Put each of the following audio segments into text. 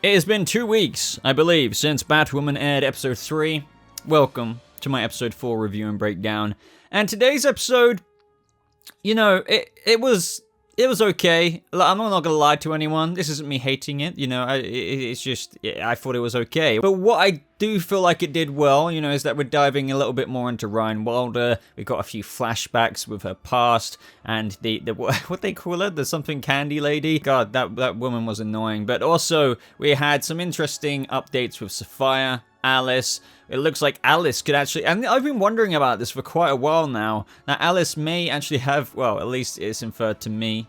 It has been 2 weeks, I believe, since Batwoman aired episode 3. Welcome to my episode 4 review and breakdown. And today's episode, you know, it was okay. I'm not gonna lie to anyone. This isn't me hating it, you know. It's just, I thought it was okay. But what I do feel like it did well, you know, is that we're diving a little bit more into Ryan Wilder. We got a few flashbacks with her past and the what they call her, the something candy lady. God, that woman was annoying. But also we had some interesting updates with Safire, Alice. It looks like Alice could actually, and I've been wondering about this for quite a while now, that Alice may actually have, well, at least it's inferred to me,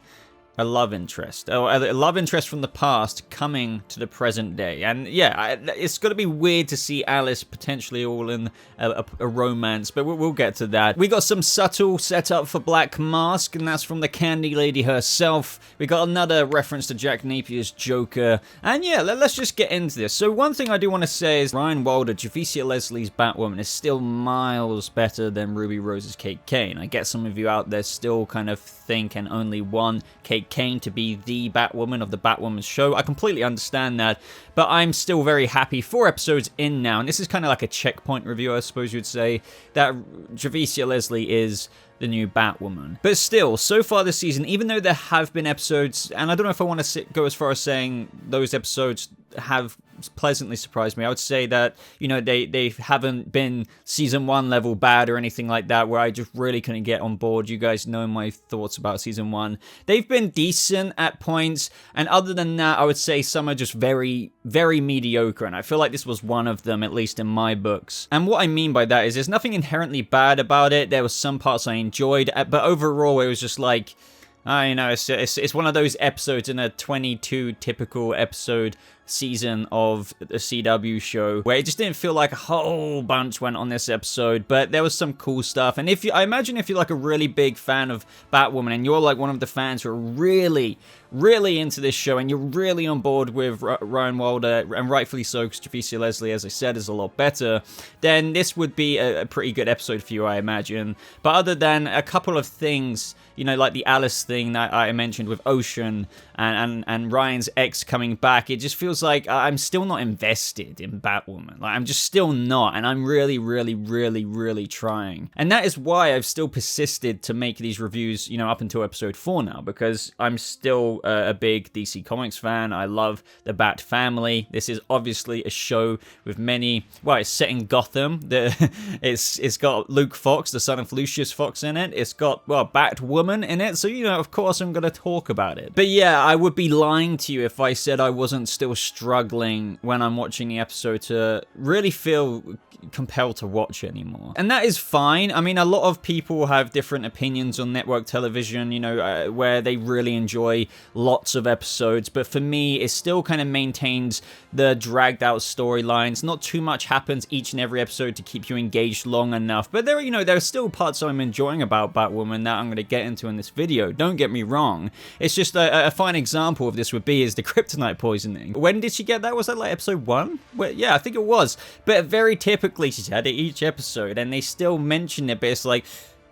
a love interest, or a love interest from the past coming to the present day. And yeah, it's got to be weird to see Alice potentially all in a romance, but we'll get to that. We got some subtle setup for Black Mask, and that's from the Candy Lady herself. We got another reference to Jack Napier's Joker, and yeah, let's just get into this. So one thing I do want to say is Ryan Wilder, Javicia Leslie's Batwoman, is still miles better than Ruby Rose's Kate Kane. I get some of you out there still kind of think and only want Kate Kane to be the Batwoman of the Batwoman show. I completely understand that, but I'm still very happy 4 episodes in now, and this is kind of like a checkpoint review, I suppose you'd say, that Javicia Leslie is the new Batwoman. But still, so far this season, even though there have been episodes, and I don't know if I want to go as far as saying those episodes have pleasantly surprised me. I would say that, you know, they haven't been season 1 level bad or anything like that, where I just really couldn't get on board. You guys know my thoughts about season 1. They've been decent at points, and other than that, I would say some are just very, very mediocre, and I feel like this was one of them, at least in my books. And what I mean by that is there's nothing inherently bad about it. There was some parts I enjoyed, but overall it was just like, you know, it's one of those episodes in a 22 typical episode season of the CW show where it just didn't feel like a whole bunch went on this episode, but there was some cool stuff. And I imagine if you're like a really big fan of Batwoman and you're like one of the fans who are really into this show and you're really on board with Ryan Wilder, and rightfully so, because Javicia Leslie, as I said, is a lot better, then this would be a pretty good episode for you, I imagine. But other than a couple of things, you know, like the Alice thing that I mentioned with Ocean and Ryan's ex coming back, it just feels like I'm still not invested in Batwoman. Like, I'm just still not, and I'm really trying. And that is why I've still persisted to make these reviews, you know, up until episode 4 now, because I'm still a big DC Comics fan. I love the Bat family. This is obviously a show with many, well, it's set in Gotham. It's got Luke Fox, the son of Lucius Fox, in it. It's got, well, Batwoman in it, so, you know, of course I'm gonna talk about it. But yeah, I would be lying to you if I said I wasn't still struggling when I'm watching the episode to really feel compelled to watch anymore. And that is fine. I mean, a lot of people have different opinions on network television, you know, where they really enjoy lots of episodes, but for me, it still kind of maintains the dragged out storylines. Not too much happens each and every episode to keep you engaged long enough, but there are still parts I'm enjoying about Batwoman that I'm going to get into in this video. Don't get me wrong. It's just a fine example of this would be is the kryptonite poisoning. When did she get that? Was that like episode 1? Well, yeah, I think it was. But very typically she's had it each episode, and they still mention it, but it's like,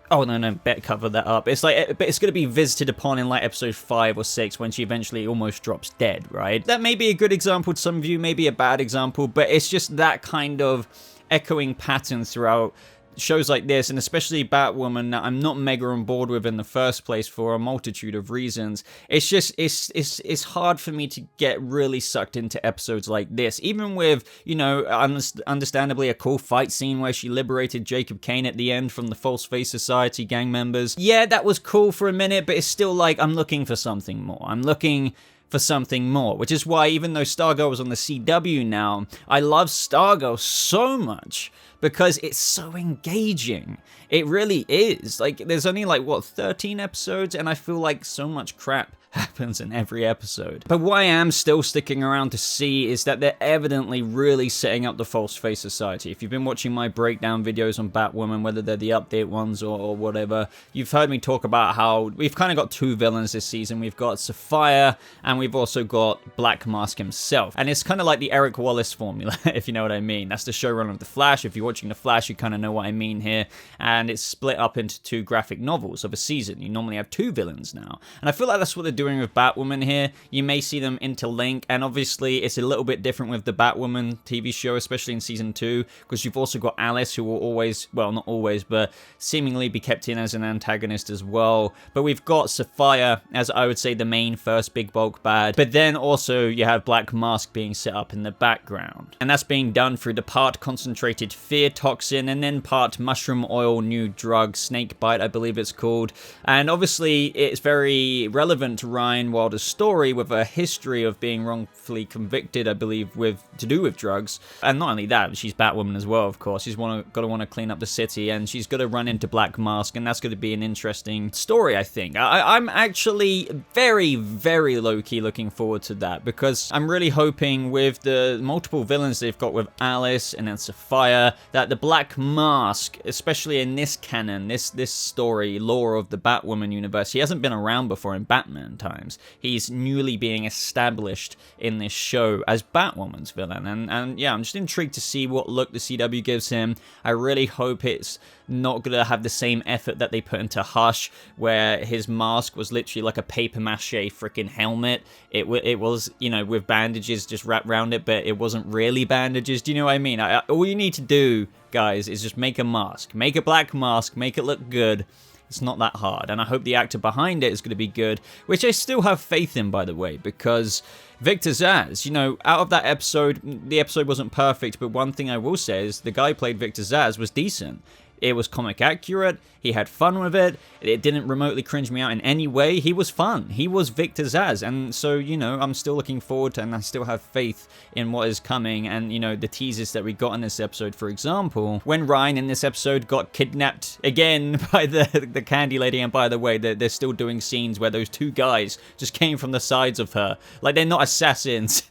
oh, no, better cover that up. It's like, but it's going to be visited upon in like episode 5 or 6 when she eventually almost drops dead, right? That may be a good example to some of you, maybe a bad example, but it's just that kind of echoing pattern throughout shows like this, and especially Batwoman, that I'm not mega on board with in the first place for a multitude of reasons. It's just, it's hard for me to get really sucked into episodes like this, even with, you know, understandably a cool fight scene where she liberated Jacob Kane at the end from the False Face Society gang members. Yeah, that was cool for a minute, but it's still like, I'm looking for something more. I'm looking for something more, which is why even though Stargirl was on the CW now, I love Stargirl so much because it's so engaging. It really is. Like, there's only like, what, 13 episodes, and I feel like so much crap happens in every episode. But what I am still sticking around to see is that they're evidently really setting up the False Face Society. If you've been watching my breakdown videos on Batwoman, whether they're the update ones or whatever, you've heard me talk about how we've kind of got 2 villains this season. We've got Safire, and we've also got Black Mask himself. And it's kind of like the Eric Wallace formula, if you know what I mean. That's the showrunner of The Flash. If you watching The Flash, you kind of know what I mean here. And it's split up into 2 graphic novels of a season. You normally have 2 villains now. And I feel like that's what they're doing with Batwoman here. You may see them interlink, and obviously it's a little bit different with the Batwoman TV show, especially in season 2, because you've also got Alice, who will always, well, not always, but seemingly be kept in as an antagonist as well. But we've got Safire as, I would say, the main first big bulk bad. But then also you have Black Mask being set up in the background. And that's being done through the part concentrated fear toxin and then part mushroom oil new drug, snake bite I believe it's called. And obviously it's very relevant to Ryan Wilder's story with a history of being wrongfully convicted, I believe, to do with drugs. And not only that, she's Batwoman as well, of course. She's got to want to clean up the city, and she's got to run into Black Mask, and that's going to be an interesting story, I think. I'm actually very, very low-key looking forward to that, because I'm really hoping with the multiple villains they've got with Alice and then Safire, that the Black Mask, especially in this canon, this story, lore of the Batwoman universe, he hasn't been around before in Batman times. He's newly being established in this show as Batwoman's villain, and yeah, I'm just intrigued to see what look the CW gives him. I really hope it's not gonna have the same effort that they put into Hush, where his mask was literally like a paper mache freaking helmet. It was, you know, with bandages just wrapped around it, but it wasn't really bandages. Do you know what I mean? All you need to do, guys, is just make a mask. Make a black mask, make it look good. It's not that hard, and I hope the actor behind it is going to be good, which I still have faith in, by the way, because Victor Zsasz, you know, out of that episode, the episode wasn't perfect, but one thing I will say is the guy who played Victor Zsasz was decent. It was comic accurate, he had fun with it, it didn't remotely cringe me out in any way, he was fun, he was Victor Zsasz, and so, you know, I'm still looking forward to, and I still have faith in what is coming, and, you know, the teasers that we got in this episode, for example, when Ryan in this episode got kidnapped again by the candy lady, and by the way, they're still doing scenes where those 2 guys just came from the sides of her, like they're not assassins,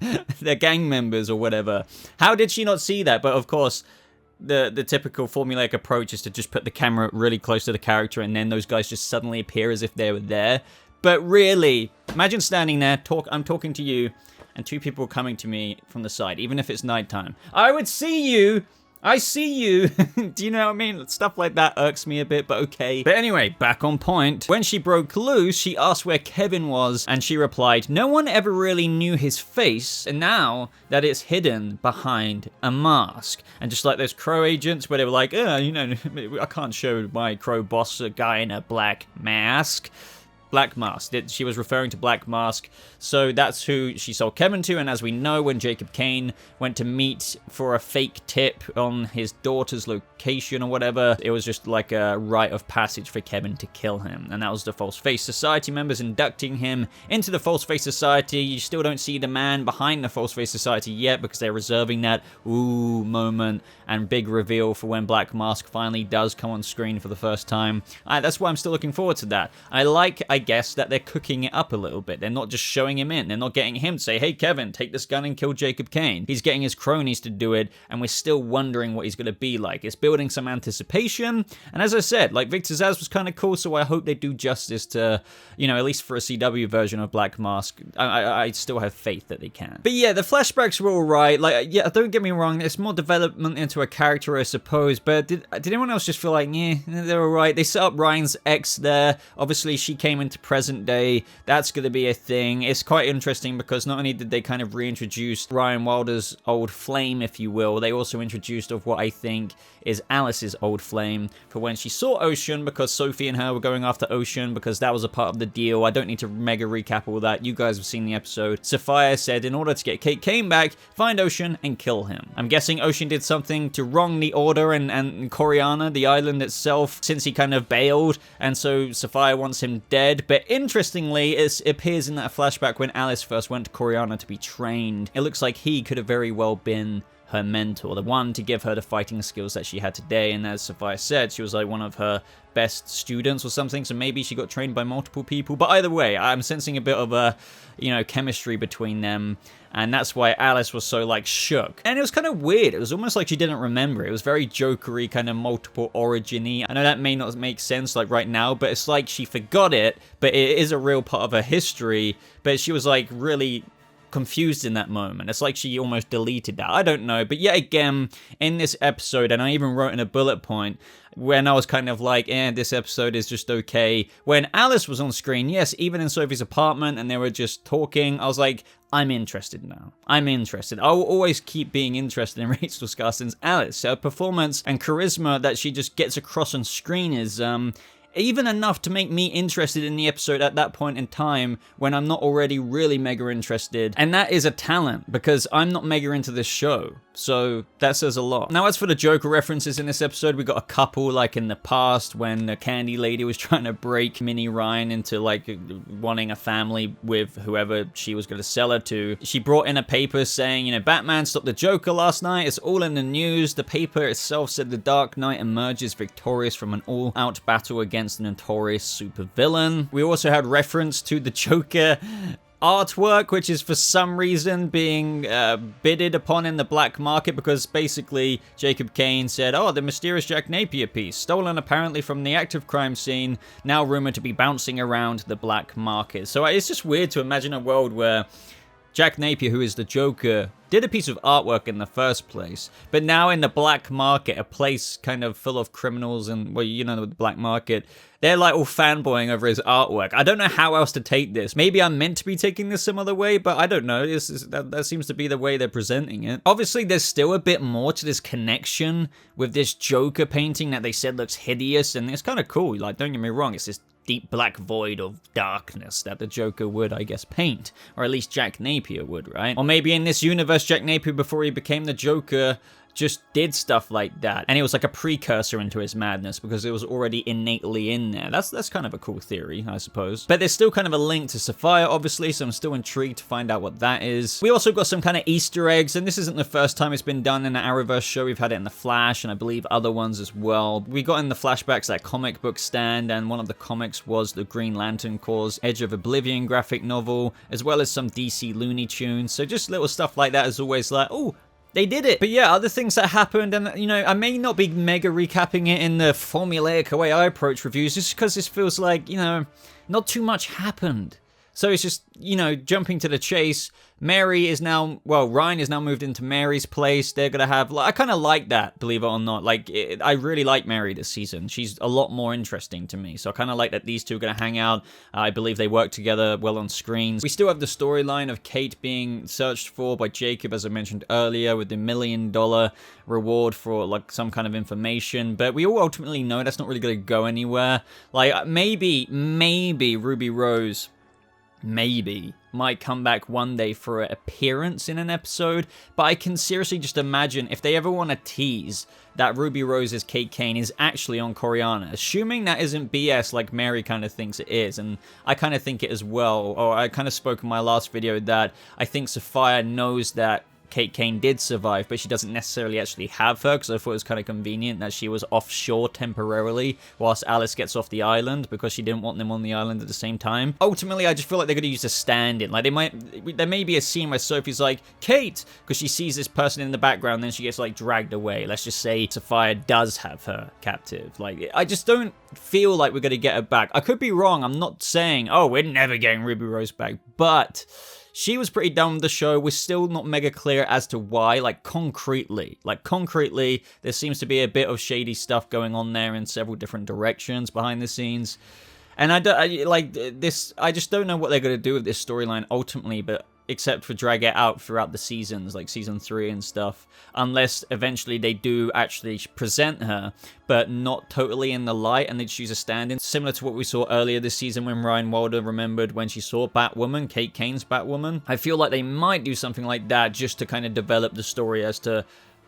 they're gang members or whatever. How did she not see that? But of course, the typical formulaic approach is to just put the camera really close to the character and then those guys just suddenly appear as if they were there. But really, imagine standing there, I'm talking to you, and 2 people coming to me from the side, even if it's nighttime. I would see you! I see you! Do you know what I mean? Stuff like that irks me a bit, but okay. But anyway, back on point. When she broke loose, she asked where Kevin was, and she replied, no one ever really knew his face, and now that it's hidden behind a mask. And just like those Crow agents, where they were like, you know, I can't show my Crow boss a guy in a black mask. Black Mask. She was referring to Black Mask, so that's who she sold Kevin to, and as we know, when Jacob Kane went to meet for a fake tip on his daughter's location or whatever, it was just like a rite of passage for Kevin to kill him, and that was the False Face Society members inducting him into the False Face Society. You still don't see the man behind the False Face Society yet, because they're reserving that ooh moment and big reveal for when Black Mask finally does come on screen for the first time. That's why I'm still looking forward to that. I guess that they're cooking it up a little bit. They're not just showing him in. They're not getting him to say, hey Kevin, take this gun and kill Jacob Kane. He's getting his cronies to do it, and we're still wondering what he's going to be like. It's building some anticipation, and as I said, like, Victor Zsasz was kind of cool, so I hope they do justice to, you know, at least for a CW version of Black Mask. I still have faith that they can. But yeah, the flashbacks were alright. Like, yeah, don't get me wrong, there's more development into a character, I suppose, but did anyone else just feel like, yeah, they're alright? They set up Ryan's ex there. Obviously, she came into present day. That's going to be a thing. It's quite interesting because not only did they kind of reintroduce Ryan Wilder's old flame, if you will, they also introduced of what I think is Alice's old flame for when she saw Ocean, because Sophie and her were going after Ocean because that was a part of the deal. I don't need to mega recap all that. You guys have seen the episode. Safire said in order to get Kate Kane back, find Ocean and kill him. I'm guessing Ocean did something to wrong the order and Coriana, the island itself, since he kind of bailed, and so Safire wants him dead. But interestingly, it appears in that flashback when Alice first went to Coriana to be trained. It looks like he could have very well been her mentor, the one to give her the fighting skills that she had today, and as Safire said, she was like one of her best students or something, so maybe she got trained by multiple people. But either way, I'm sensing a bit of a, you know, chemistry between them, and that's why Alice was so, like, shook. And it was kind of weird. It was almost like she didn't remember. It was very Jokery, kind of multiple origin-y. I know that may not make sense, like, right now, but it's like she forgot it, but it is a real part of her history. But she was, like, really confused in that moment. It's like she almost deleted that. I don't know. But yet again, in this episode, and I even wrote in a bullet point, when I was kind of like, this episode is just okay. When Alice was on screen, yes, even in Sophie's apartment, and they were just talking, I was like, I'm interested now. I'm interested. I will always keep being interested in Rachel Skarsten's Alice. Her performance and charisma that she just gets across on screen is, even enough to make me interested in the episode at that point in time when I'm not already really mega interested. And that is a talent, because I'm not mega into this show. So that says a lot. Now, as for the Joker references in this episode, we got a couple, like in the past when the candy lady was trying to break Minnie Ryan into like wanting a family with whoever she was going to sell her to. She brought in a paper saying, Batman stopped the Joker last night. It's all in the news. The paper itself said the Dark Knight emerges victorious from an all-out battle against a notorious supervillain. We also had reference to the Joker artwork, which is for some reason being bidded upon in the black market, because basically Jacob Kane said, the mysterious Jack Napier piece, stolen apparently from the active crime scene, now rumored to be bouncing around the black market. So it's just weird to imagine a world where Jack Napier, who is the Joker, did a piece of artwork in the first place, but now in the black market, a place kind of full of criminals and, the black market, they're like all fanboying over his artwork. I don't know how else to take this. Maybe I'm meant to be taking this some other way, but I don't know. That seems to be the way they're presenting it. Obviously, there's still a bit more to this connection with this Joker painting that they said looks hideous, and it's kind of cool. Like, don't get me wrong, it's this deep black void of darkness that the Joker would, I guess, paint. Or at least Jack Napier would, right? Or maybe in this universe, Jack Napier, before he became the Joker, just did stuff like that, and it was like a precursor into his madness because it was already innately in there. That's kind of a cool theory, I suppose. But there's still kind of a link to Safire, obviously, so I'm still intrigued to find out what that is. We also got some kind of Easter eggs, and this isn't the first time it's been done in the Arrowverse show. We've had it in The Flash, and I believe other ones as well. We got in the flashbacks that comic book stand, and one of the comics was the Green Lantern Corps' Edge of Oblivion graphic novel, as well as some DC Looney Tunes. So just little stuff like that is always like, oh, they did it. But yeah, other things that happened, and I may not be mega recapping it in the formulaic way I approach reviews, just because this feels like, not too much happened. So it's just, jumping to the chase. Ryan is now moved into Mary's place. They're going to have, I kind of like that, believe it or not. I really like Mary this season. She's a lot more interesting to me. So I kind of like that these two are going to hang out. I believe they work together well on screens. We still have the storyline of Kate being searched for by Jacob, as I mentioned earlier, with the $1 million reward for, some kind of information. But we all ultimately know that's not really going to go anywhere. Maybe Ruby Rose might come back one day for an appearance in an episode, but I can seriously just imagine if they ever want to tease that Ruby Rose's Kate Kane is actually on Coriana, assuming that isn't BS like Mary kind of thinks it is, and I kind of think it as well, or I kind of spoke in my last video that I think Safire knows that Kate Kane did survive, but she doesn't necessarily actually have her, because I thought it was kind of convenient that she was offshore temporarily whilst Alice gets off the island, because she didn't want them on the island at the same time. Ultimately, I just feel like they're going to use a stand-in. There may be a scene where Sophie's like, Kate, because she sees this person in the background, then she gets, dragged away. Let's just say Safire does have her captive. I just don't feel like we're going to get her back. I could be wrong. I'm not saying, we're never getting Ruby Rose back, but she was pretty done with the show. We're still not mega clear as to why, concretely. Concretely, there seems to be a bit of shady stuff going on there in several different directions behind the scenes. And I just don't know what they're going to do with this storyline ultimately, but except for drag it out throughout the seasons, like season 3 and stuff, unless eventually they do actually present her, but not totally in the light, and they choose a stand-in, similar to what we saw earlier this season when Ryan Wilder remembered when she saw Batwoman, Kate Kane's Batwoman. I feel like they might do something like that just to kind of develop the story as to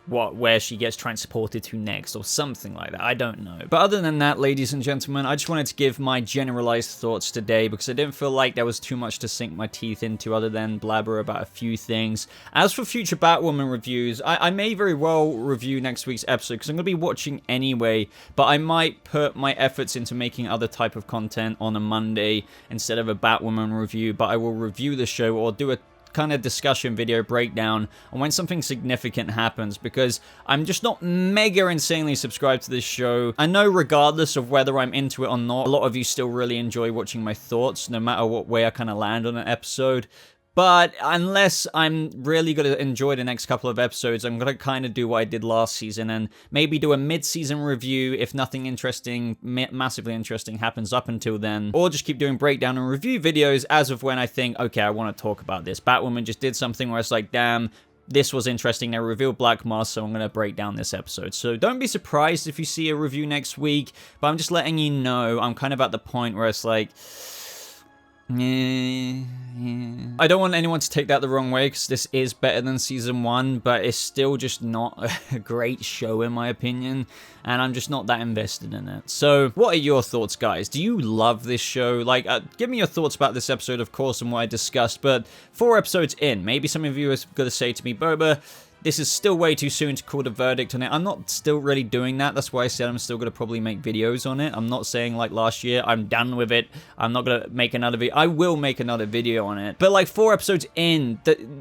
where she gets transported to next, or something like that. I don't know. But other than that, ladies and gentlemen, I just wanted to give my generalized thoughts today, because I didn't feel like there was too much to sink my teeth into other than blabber about a few things. As for future Batwoman reviews, I may very well review next week's episode, because I'm going to be watching anyway, but I might put my efforts into making other type of content on a Monday instead of a Batwoman review, but I will review the show or do a kind of discussion video breakdown on when something significant happens, because I'm just not mega insanely subscribed to this show. I know regardless of whether I'm into it or not, a lot of you still really enjoy watching my thoughts, no matter what way I kind of land on an episode. But unless I'm really going to enjoy the next couple of episodes, I'm going to kind of do what I did last season and maybe do a mid-season review if nothing interesting, massively interesting happens up until then. Or just keep doing breakdown and review videos as of when I think, okay, I want to talk about this. Batwoman just did something where it's like, damn, this was interesting. They revealed Black Mask, so I'm going to break down this episode. So don't be surprised if you see a review next week, but I'm just letting you know I'm kind of at the point where it's like, yeah. I don't want anyone to take that the wrong way, because this is better than season 1, but it's still just not a great show in my opinion, and I'm just not that invested in it. So what are your thoughts, guys? Do you love this show? Like, give me your thoughts about this episode, of course, and what I discussed, but 4 episodes in, maybe some of you are going to say to me, Boba, this is still way too soon to call the verdict on it. I'm not still really doing that. That's why I said I'm still going to probably make videos on it. I'm not saying like last year, I'm done with it. I'm not going to make another video. I will make another video on it. But like 4 episodes in,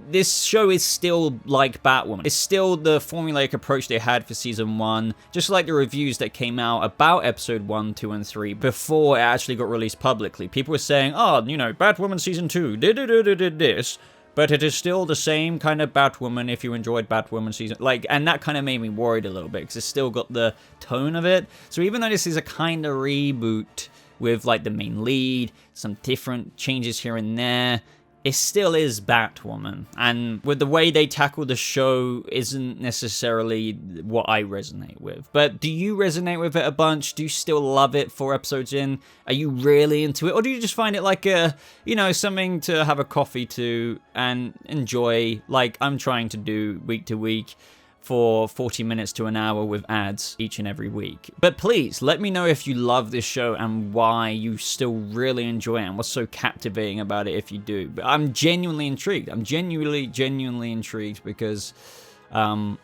this show is still like Batwoman. It's still the formulaic approach they had for season 1. Just like the reviews that came out about episode 1, 2, and 3 before it actually got released publicly. People were saying, oh, you know, Batwoman season 2 did this. But it is still the same kind of Batwoman if you enjoyed Batwoman season. Like, and that kind of made me worried a little bit because it's still got the tone of it. So even though this is a kind of reboot with like the main lead, some different changes here and there, it still is Batwoman. And with the way they tackle the show isn't necessarily what I resonate with. But do you resonate with it a bunch? Do you still love it 4 episodes in? Are you really into it? Or do you just find it like a, you know, something to have a coffee to and enjoy, like I'm trying to do week to week for 40 minutes to an hour with ads each and every week? But please, let me know if you love this show and why you still really enjoy it and what's so captivating about it if you do. But I'm genuinely intrigued. I'm genuinely intrigued because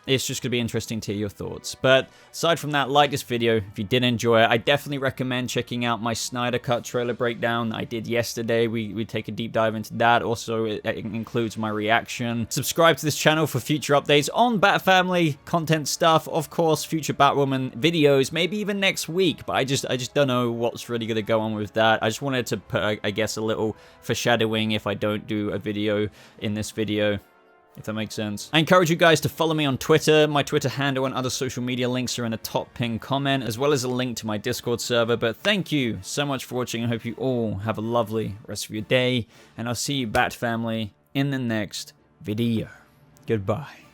it's just going to be interesting to hear your thoughts. But aside from that, like this video if you did enjoy it. I definitely recommend checking out my Snyder Cut trailer breakdown I did yesterday. We take a deep dive into that. Also, it includes my reaction. Subscribe to this channel for future updates on Bat Family content stuff. Of course, future Batwoman videos, maybe even next week. But I just don't know what's really going to go on with that. I just wanted to put, I guess, a little foreshadowing if I don't do a video in this video, if that makes sense. I encourage you guys to follow me on Twitter. My Twitter handle and other social media links are in a top pinned comment, as well as a link to my Discord server. But thank you so much for watching. I hope you all have a lovely rest of your day, and I'll see you, Bat Family, in the next video. Goodbye.